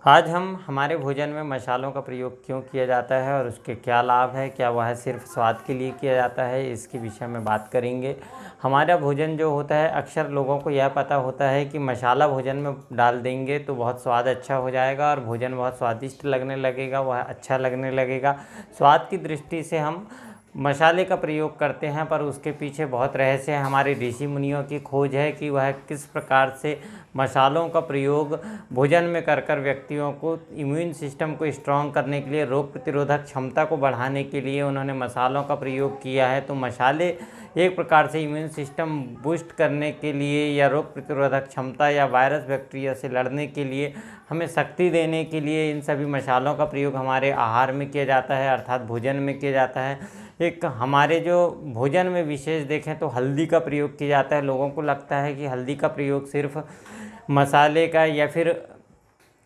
आज हम हमारे भोजन में मसालों का प्रयोग क्यों किया जाता है और उसके क्या लाभ है, क्या वह सिर्फ स्वाद के लिए किया जाता है, इसके विषय में बात करेंगे। हमारा भोजन जो होता है, अक्सर लोगों को यह पता होता है कि मसाला भोजन में डाल देंगे तो बहुत स्वाद अच्छा हो जाएगा और भोजन बहुत स्वादिष्ट लगने लगेगा, वह अच्छा लगने लगेगा। स्वाद की दृष्टि से हम मसाले का प्रयोग करते हैं, पर उसके पीछे बहुत रहस्य है। हमारे ऋषि मुनियों की खोज है कि वह किस प्रकार से मसालों का प्रयोग भोजन में कर कर व्यक्तियों को इम्यून सिस्टम को स्ट्रॉन्ग करने के लिए, रोग प्रतिरोधक क्षमता को बढ़ाने के लिए उन्होंने मसालों का प्रयोग किया है। तो मसाले एक प्रकार से इम्यून सिस्टम बूस्ट करने के लिए या रोग प्रतिरोधक क्षमता या वायरस बैक्टीरिया से लड़ने के लिए, हमें शक्ति देने के लिए इन सभी मसालों का प्रयोग हमारे आहार में किया जाता है, अर्थात भोजन में किया जाता है। एक हमारे जो भोजन में विशेष देखें तो हल्दी का प्रयोग किया जाता है। लोगों को लगता है कि हल्दी का प्रयोग सिर्फ मसाले का या फिर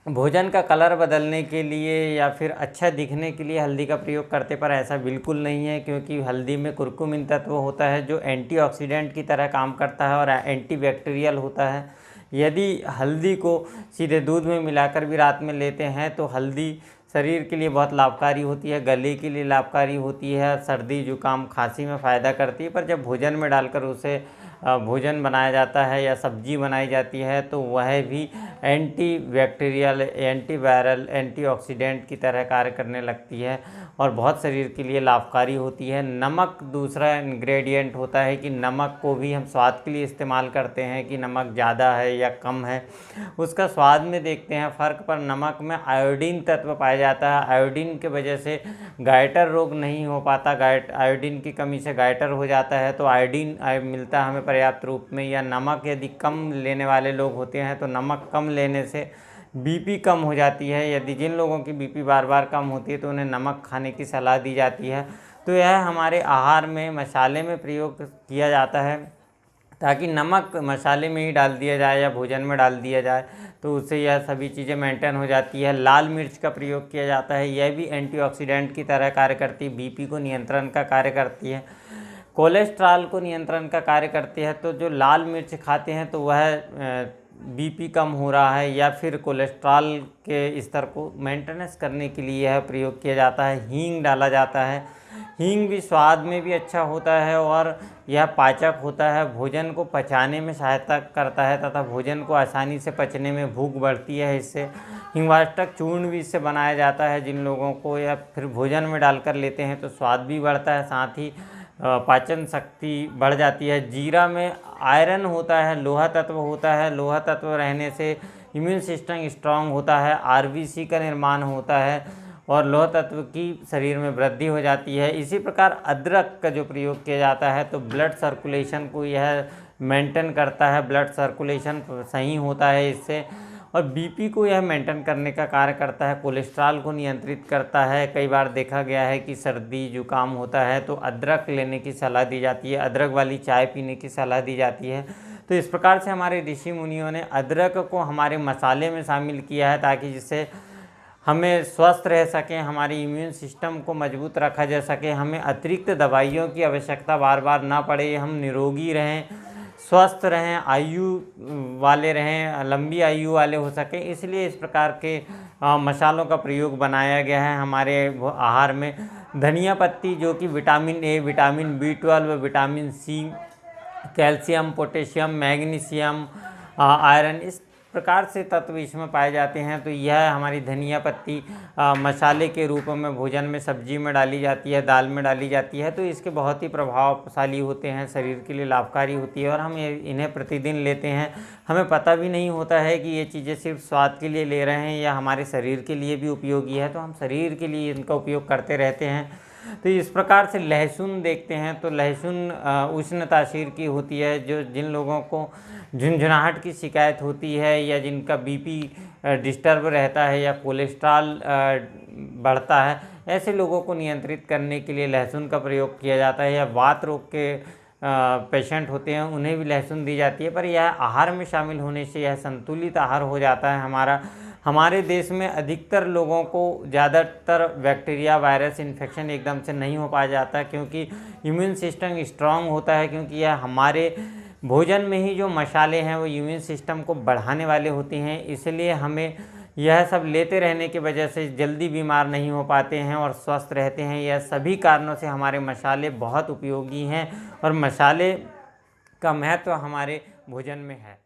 भोजन का कलर बदलने के लिए या फिर अच्छा दिखने के लिए हल्दी का प्रयोग करते, पर ऐसा बिल्कुल नहीं है, क्योंकि हल्दी में कुर्कुमिन तत्व होता है जो एंटीऑक्सीडेंट की तरह काम करता है और एंटीबैक्टीरियल होता है। यदि हल्दी को सीधे दूध में मिलाकर भी रात में लेते हैं तो हल्दी शरीर के लिए बहुत लाभकारी होती है, गले के लिए लाभकारी होती है, सर्दी जुकाम खांसी में फ़ायदा करती है। पर जब भोजन में डालकर उसे भोजन बनाया जाता है या सब्जी बनाई जाती है तो वह भी anti bacterial, anti viral, antioxidant की तरह कार्य करने लगती है और बहुत शरीर के लिए लाभकारी होती है। नमक दूसरा इंग्रेडिएंट होता है कि नमक को भी हम स्वाद के लिए इस्तेमाल करते हैं कि नमक ज़्यादा है या कम है, उसका स्वाद में देखते हैं फ़र्क। पर नमक में आयोडीन तत्व पाया जाता है। आयोडीन की वजह से गाइटर रोग नहीं हो पाता, आयोडीन की कमी से गाइटर हो जाता है, तो आयोडीन मिलता है हमें पर्याप्त रूप में। या नमक यदि कम लेने वाले लोग होते हैं तो नमक कम लेने से बीपी कम हो जाती है। यदि जिन लोगों की बीपी बार बार कम होती है तो उन्हें नमक खाने की सलाह दी जाती है। तो यह हमारे आहार में मसाले में प्रयोग किया जाता है ताकि नमक मसाले में ही डाल दिया जाए या भोजन में डाल दिया जाए तो उससे यह सभी चीज़ें मेंटेन हो जाती है। लाल मिर्च का प्रयोग किया जाता है, यह भी एंटीऑक्सीडेंट की तरह कार्य करती है, बीपी को नियंत्रण का कार्य करती है, कोलेस्ट्रॉल को नियंत्रण का कार्य करती है। तो जो लाल मिर्च खाते हैं तो वह बीपी कम हो रहा है या फिर कोलेस्ट्रॉल के स्तर को मेंटेनेंस करने के लिए यह प्रयोग किया जाता है। हींग डाला जाता है, हींग भी स्वाद में भी अच्छा होता है और यह पाचक होता है, भोजन को पचाने में सहायता करता है तथा भोजन को आसानी से पचने में भूख बढ़ती है इससे। हिंगवाष्टक चूर्ण भी इससे बनाया जाता है जिन लोगों को, या फिर भोजन में डालकर लेते हैं तो स्वाद भी बढ़ता है, साथ ही पाचन शक्ति बढ़ जाती है। जीरा में आयरन होता है, लोहा तत्व होता है, लोहा तत्व रहने से इम्यून सिस्टम स्ट्रांग होता है, आरबीसी का निर्माण होता है और लोह तत्व की शरीर में वृद्धि हो जाती है। इसी प्रकार अदरक का जो प्रयोग किया जाता है तो ब्लड सर्कुलेशन को यह मेंटेन करता है, ब्लड सर्कुलेशन सही होता है इससे, और बीपी को यह मेंटेन करने का कार्य करता है, कोलेस्ट्रॉल को नियंत्रित करता है। कई बार देखा गया है कि सर्दी जुकाम होता है तो अदरक लेने की सलाह दी जाती है, अदरक वाली चाय पीने की सलाह दी जाती है। तो इस प्रकार से हमारे ऋषि मुनियों ने अदरक को हमारे मसाले में शामिल किया है ताकि जिससे हमें स्वस्थ रह सकें, हमारी इम्यून सिस्टम को मजबूत रखा जा सके, हमें अतिरिक्त दवाइयों की आवश्यकता बार बार ना पड़े, हम निरोगी रहें, स्वस्थ रहें, आयु वाले रहें, लंबी आयु वाले हो सकें। इसलिए इस प्रकार के मसालों का प्रयोग बनाया गया है हमारे आहार में। धनिया पत्ती जो कि vitamin A, vitamin B12, vitamin C, calcium, potassium, magnesium, iron, इस प्रकार से तत्व इसमें पाए जाते हैं। तो यह हमारी धनिया पत्ती मसाले के रूप में भोजन में, सब्जी में डाली जाती है, दाल में डाली जाती है, तो इसके बहुत ही प्रभावशाली होते हैं, शरीर के लिए लाभकारी होती है और हम इन्हें प्रतिदिन लेते हैं। हमें पता भी नहीं होता है कि ये चीज़ें सिर्फ स्वाद के लिए ले रहे हैं या हमारे शरीर के लिए भी उपयोगी है, तो हम शरीर के लिए इनका उपयोग करते रहते हैं। तो इस प्रकार से लहसुन देखते हैं तो लहसुन उष्ण तासीर की होती है, जो जिन लोगों को झुंझुनाहट की शिकायत होती है या जिनका बीपी डिस्टर्ब रहता है या कोलेस्ट्रॉल बढ़ता है, ऐसे लोगों को नियंत्रित करने के लिए लहसुन का प्रयोग किया जाता है। या वात रोग के पेशेंट होते हैं उन्हें भी लहसुन दी जाती है, पर यह आहार में शामिल होने से यह संतुलित आहार हो जाता है हमारा। हमारे देश में अधिकतर लोगों को ज़्यादातर बैक्टीरिया, वायरस इन्फेक्शन एकदम से नहीं हो पाया जाता क्योंकि इम्यून सिस्टम स्ट्रांग होता है, क्योंकि यह हमारे भोजन में ही जो मसाले हैं वो इम्यून सिस्टम को बढ़ाने वाले होते हैं। इसलिए हमें यह सब लेते रहने की वजह से जल्दी बीमार नहीं हो पाते हैं और स्वस्थ रहते हैं। यह सभी कारणों से हमारे मसाले बहुत उपयोगी हैं और मसाले का महत्व हमारे भोजन में है।